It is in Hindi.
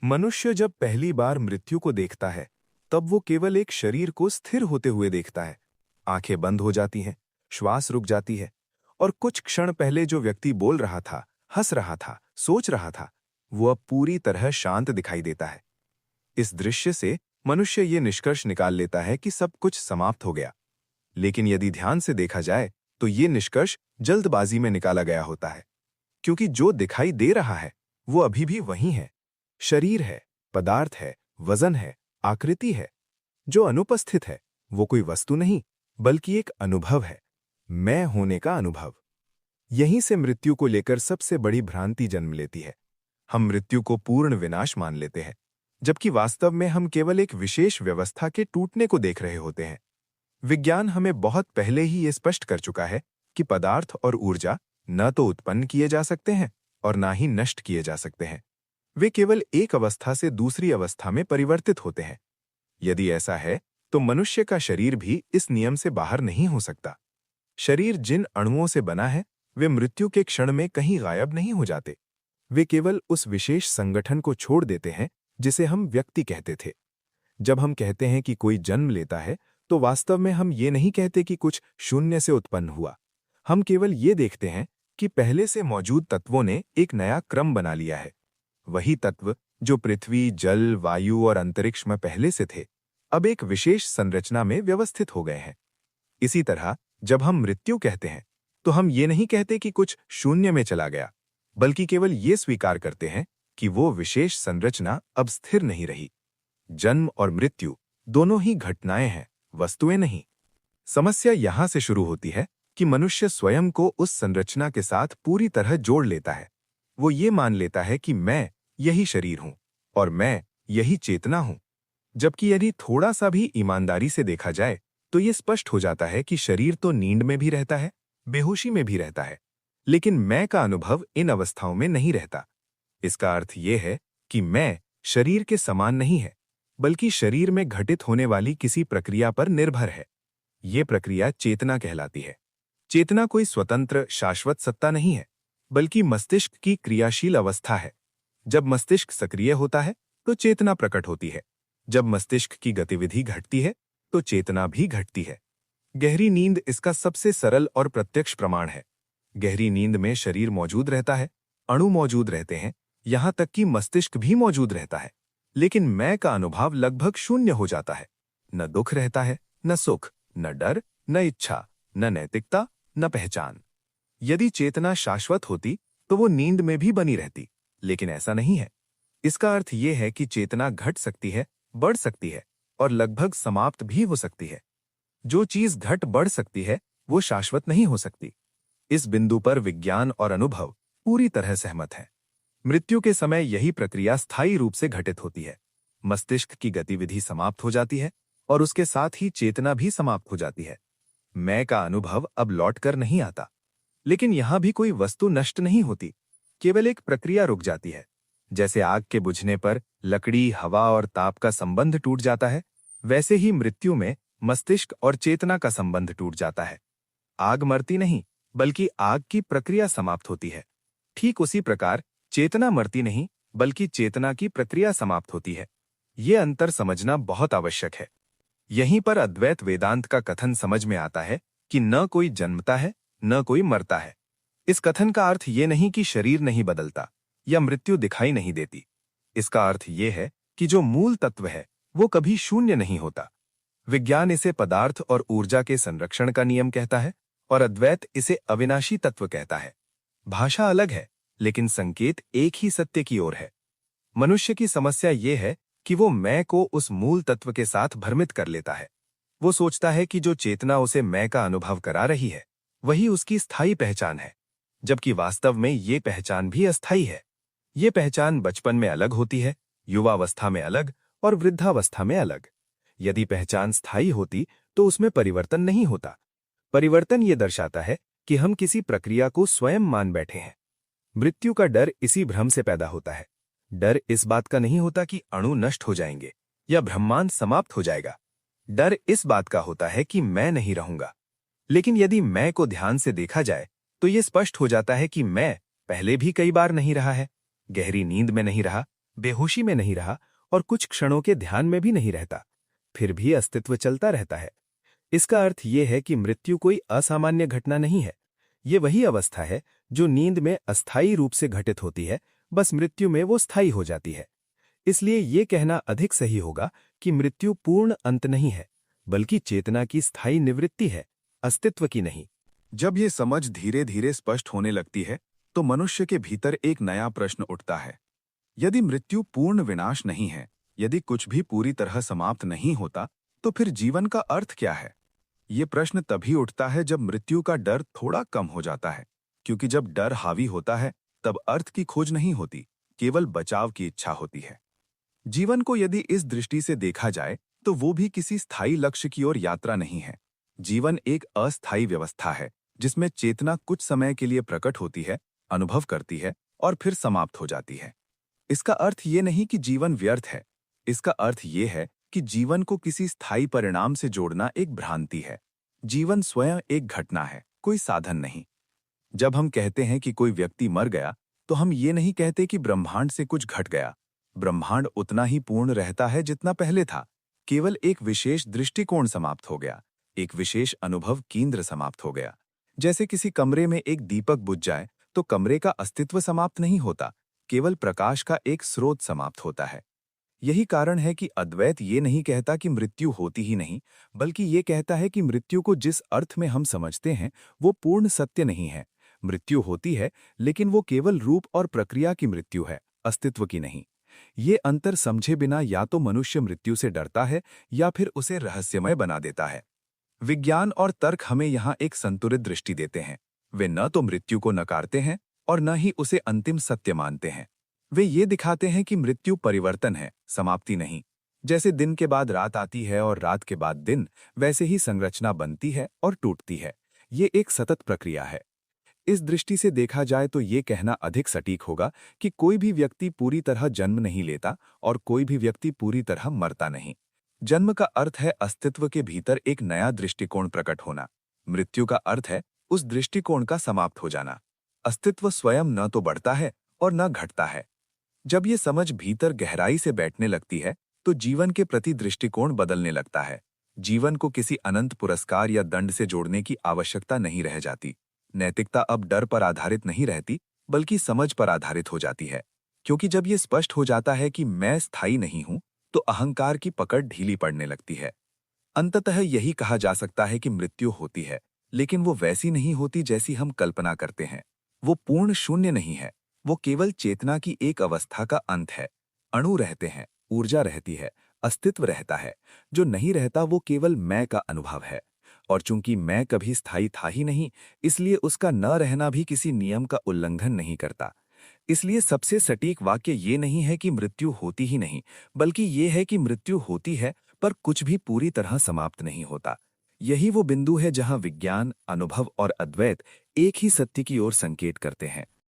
मनुष्य जब पहली बार मृत्यु को देखता है, तब वो केवल एक शरीर को स्थिर होते हुए देखता है। आंखें बंद हो जाती हैं, श्वास रुक जाती है, और कुछ क्षण पहले जो व्यक्ति बोल रहा था, हंस रहा था, सोच रहा था, वो अब पूरी तरह शांत दिखाई देता है। इस दृश्य से मनुष्य ये निष्कर्ष निकाल लेता है कि सब कुछ समाप्त हो गया। लेकिन यदि ध्यान से देखा जाए, तो ये निष्कर्ष जल्दबाजी में निकाला गया होता है, क्योंकि जो दिखाई दे रहा है, वो अभी भी वही है। शरीर है, पदार्थ है, वजन है, आकृति है। जो अनुपस्थित है, वो कोई वस्तु नहीं, बल्कि एक अनुभव है, मैं होने का अनुभव। यहीं से मृत्यु को लेकर सबसे बड़ी भ्रांति जन्म लेती है। हम मृत्यु को पूर्ण विनाश मान लेते हैं, जबकि वास्तव में हम केवल एक विशेष व्यवस्था के टूटने को देख रहे होते हैं। विज्ञान हमें बहुत पहले ही ये स्पष्ट कर चुका है कि पदार्थ और ऊर्जा न तो उत्पन्न किए जा सकते हैं और न ही नष्ट किए जा सकते हैं। वे केवल एक अवस्था से दूसरी अवस्था में परिवर्तित होते हैं। यदि ऐसा है, तो मनुष्य का शरीर भी इस नियम से बाहर नहीं हो सकता। शरीर जिन अणुओं से बना है, वे मृत्यु के क्षण में कहीं गायब नहीं हो जाते। वे केवल उस विशेष संगठन को छोड़ देते हैं जिसे हम व्यक्ति कहते थे। जब हम कहते हैं कि कोई जन्म लेता है, तो वास्तव में हम ये नहीं कहते कि कुछ शून्य से उत्पन्न हुआ। हम केवल ये देखते हैं कि पहले से मौजूद तत्वों ने एक नया क्रम बना लिया है। वही तत्व जो पृथ्वी, जल, वायु और अंतरिक्ष में पहले से थे, अब एक विशेष संरचना में व्यवस्थित हो गए हैं। इसी तरह जब हम मृत्यु कहते हैं, तो हम ये नहीं कहते कि कुछ शून्य में चला गया, बल्कि केवल ये स्वीकार करते हैं कि वो विशेष संरचना अब स्थिर नहीं रही। जन्म और मृत्यु दोनों ही घटनाएं हैं, वस्तुएं नहीं। समस्या यहां से शुरू होती है कि मनुष्य स्वयं को उस संरचना के साथ पूरी तरह जोड़ लेता है। वो ये मान लेता है कि मैं यही शरीर हूं और मैं यही चेतना हूं। जबकि यदि थोड़ा सा भी ईमानदारी से देखा जाए, तो ये स्पष्ट हो जाता है कि शरीर तो नींद में भी रहता है, बेहोशी में भी रहता है, लेकिन मैं का अनुभव इन अवस्थाओं में नहीं रहता। इसका अर्थ ये है कि मैं शरीर के समान नहीं है, बल्कि शरीर में घटित होने वाली किसी प्रक्रिया पर निर्भर है। ये प्रक्रिया चेतना कहलाती है। चेतना कोई स्वतंत्र शाश्वत सत्ता नहीं है, बल्कि मस्तिष्क की क्रियाशील अवस्था है। जब मस्तिष्क सक्रिय होता है, तो चेतना प्रकट होती है। जब मस्तिष्क की गतिविधि घटती है, तो चेतना भी घटती है। गहरी नींद इसका सबसे सरल और प्रत्यक्ष प्रमाण है। गहरी नींद में शरीर मौजूद रहता है, अणु मौजूद रहते हैं, यहां तक कि मस्तिष्क भी मौजूद रहता है, लेकिन मैं का अनुभव लगभग शून्य हो जाता है। न दुख रहता है, न सुख, न डर, न इच्छा, न नैतिकता, न पहचान। यदि चेतना शाश्वत होती, तो वो नींद में भी बनी रहती, लेकिन ऐसा नहीं है। इसका अर्थ ये है कि चेतना घट सकती है, बढ़ सकती है और लगभग समाप्त भी हो सकती है। जो चीज घट बढ़ सकती है, वो शाश्वत नहीं हो सकती। इस बिंदु पर विज्ञान और अनुभव पूरी तरह सहमत हैं। मृत्यु के समय यही प्रक्रिया स्थायी रूप से घटित होती है। मस्तिष्क की गतिविधि समाप्त हो जाती है और उसके साथ ही चेतना भी समाप्त हो जाती है। मैं का अनुभव अब लौटकर नहीं आता। लेकिन यहां भी कोई वस्तु नष्ट नहीं होती, केवल एक प्रक्रिया रुक जाती है। जैसे आग के बुझने पर लकड़ी, हवा और ताप का संबंध टूट जाता है, वैसे ही मृत्यु में मस्तिष्क और चेतना का संबंध टूट जाता है। आग मरती नहीं, बल्कि आग की प्रक्रिया समाप्त होती है। ठीक उसी प्रकार चेतना मरती नहीं, बल्कि चेतना की प्रक्रिया समाप्त होती है। ये अंतर समझना बहुत आवश्यक है। यहीं पर अद्वैत वेदांत का कथन समझ में आता है कि न कोई जन्मता है, न कोई मरता है। इस कथन का अर्थ ये नहीं कि शरीर नहीं बदलता या मृत्यु दिखाई नहीं देती। इसका अर्थ ये है कि जो मूल तत्व है, वो कभी शून्य नहीं होता। विज्ञान इसे पदार्थ और ऊर्जा के संरक्षण का नियम कहता है और अद्वैत इसे अविनाशी तत्व कहता है। भाषा अलग है, लेकिन संकेत एक ही सत्य की ओर है। मनुष्य की समस्या ये है कि वो मैं को उस मूल तत्व के साथ भ्रमित कर लेता है। वो सोचता है कि जो चेतना उसे मैं का अनुभव करा रही है, वही उसकी स्थायी पहचान है, जबकि वास्तव में ये पहचान भी अस्थायी है। ये पहचान बचपन में अलग होती है, युवावस्था में अलग और वृद्धावस्था में अलग। यदि पहचान स्थायी होती, तो उसमें परिवर्तन नहीं होता। परिवर्तन ये दर्शाता है कि हम किसी प्रक्रिया को स्वयं मान बैठे हैं। मृत्यु का डर इसी भ्रम से पैदा होता है। डर इस बात का नहीं होता कि अणु नष्ट हो जाएंगे या ब्रह्मांड समाप्त हो जाएगा। डर इस बात का होता है कि मैं नहीं रहूंगा। लेकिन यदि मैं को ध्यान से देखा जाए, तो ये स्पष्ट हो जाता है कि मैं पहले भी कई बार नहीं रहा है। गहरी नींद में नहीं रहा, बेहोशी में नहीं रहा और कुछ क्षणों के ध्यान में भी नहीं रहता, फिर भी अस्तित्व चलता रहता है। इसका अर्थ यह है कि मृत्यु कोई असामान्य घटना नहीं है। ये वही अवस्था है जो नींद में अस्थायी रूप से घटित होती है, बस मृत्यु में वो स्थायी हो जाती है। इसलिए ये कहना अधिक सही होगा कि मृत्यु पूर्ण अंत नहीं है, बल्कि चेतना की स्थायी निवृत्ति है, अस्तित्व की नहीं। जब ये समझ धीरे धीरे स्पष्ट होने लगती है, तो मनुष्य के भीतर एक नया प्रश्न उठता है। यदि मृत्यु पूर्ण विनाश नहीं है, यदि कुछ भी पूरी तरह समाप्त नहीं होता, तो फिर जीवन का अर्थ क्या है? ये प्रश्न तभी उठता है जब मृत्यु का डर थोड़ा कम हो जाता है, क्योंकि जब डर हावी होता है, तब अर्थ की खोज नहीं होती, केवल बचाव की इच्छा होती है। जीवन को यदि इस दृष्टि से देखा जाए, तो वो भी किसी स्थायी लक्ष्य की ओर यात्रा नहीं है। जीवन एक अस्थायी व्यवस्था है, जिसमें चेतना कुछ समय के लिए प्रकट होती है, अनुभव करती है और फिर समाप्त हो जाती है। इसका अर्थ ये नहीं कि जीवन व्यर्थ है। इसका अर्थ ये है कि जीवन को किसी स्थायी परिणाम से जोड़ना एक भ्रांति है। जीवन स्वयं एक घटना है, कोई साधन नहीं। जब हम कहते हैं कि कोई व्यक्ति मर गया, तो हम ये नहीं कहते कि ब्रह्मांड से कुछ घट गया। ब्रह्मांड उतना ही पूर्ण रहता है जितना पहले था, केवल एक विशेष दृष्टिकोण समाप्त हो गया, एक विशेष अनुभव केंद्र समाप्त हो गया। जैसे किसी कमरे में एक दीपक बुझ जाए तो कमरे का अस्तित्व समाप्त नहीं होता, केवल प्रकाश का एक स्रोत समाप्त होता है। यही कारण है कि अद्वैत ये नहीं कहता कि मृत्यु होती ही नहीं, बल्कि ये कहता है कि मृत्यु को जिस अर्थ में हम समझते हैं वो पूर्ण सत्य नहीं है। मृत्यु होती है, लेकिन वो केवल रूप और प्रक्रिया की मृत्यु है, अस्तित्व की नहीं। ये अंतर समझे बिना या तो मनुष्य मृत्यु से डरता है या फिर उसे रहस्यमय बना देता है। विज्ञान और तर्क हमें यहाँ एक संतुलित दृष्टि देते हैं। वे न तो मृत्यु को नकारते हैं और न ही उसे अंतिम सत्य मानते हैं। वे ये दिखाते हैं कि मृत्यु परिवर्तन है, समाप्ति नहीं। जैसे दिन के बाद रात आती है और रात के बाद दिन, वैसे ही संरचना बनती है और टूटती है। ये एक सतत प्रक्रिया है। इस दृष्टि से देखा जाए तो ये कहना अधिक सटीक होगा कि कोई भी व्यक्ति पूरी तरह जन्म नहीं लेता और कोई भी व्यक्ति पूरी तरह मरता नहीं। जन्म का अर्थ है अस्तित्व के भीतर एक नया दृष्टिकोण प्रकट होना। मृत्यु का अर्थ है उस दृष्टिकोण का समाप्त हो जाना। अस्तित्व स्वयं न तो बढ़ता है और न घटता है। जब ये समझ भीतर गहराई से बैठने लगती है, तो जीवन के प्रति दृष्टिकोण बदलने लगता है। जीवन को किसी अनंत पुरस्कार या दंड से जोड़ने की आवश्यकता नहीं रह जाती। नैतिकता अब डर पर आधारित नहीं रहती, बल्कि समझ पर आधारित हो जाती है। क्योंकि जब ये स्पष्ट हो जाता है कि मैं स्थायी नहीं हूं, तो अहंकार की पकड़ ढीली पड़ने लगती है। अंततः यही कहा जा सकता है कि मृत्यु होती है, लेकिन वो वैसी नहीं होती जैसी हम कल्पना करते हैं। वो पूर्ण शून्य नहीं है, वो केवल चेतना की एक अवस्था का अंत है। अणु रहते हैं, ऊर्जा रहती है, अस्तित्व रहता है। जो नहीं रहता वो केवल मैं का अनुभव है। और चूंकि मैं कभी स्थायी था ही नहीं, इसलिए उसका न रहना भी किसी नियम का उल्लंघन नहीं करता। इसलिए सबसे सटीक वाक्य ये नहीं है कि मृत्यु होती ही नहीं, बल्कि ये है कि मृत्यु होती है, पर कुछ भी पूरी तरह समाप्त नहीं होता। यही वो बिंदु है जहां विज्ञान, अनुभव और अद्वैत एक ही सत्य की ओर संकेत करते हैं।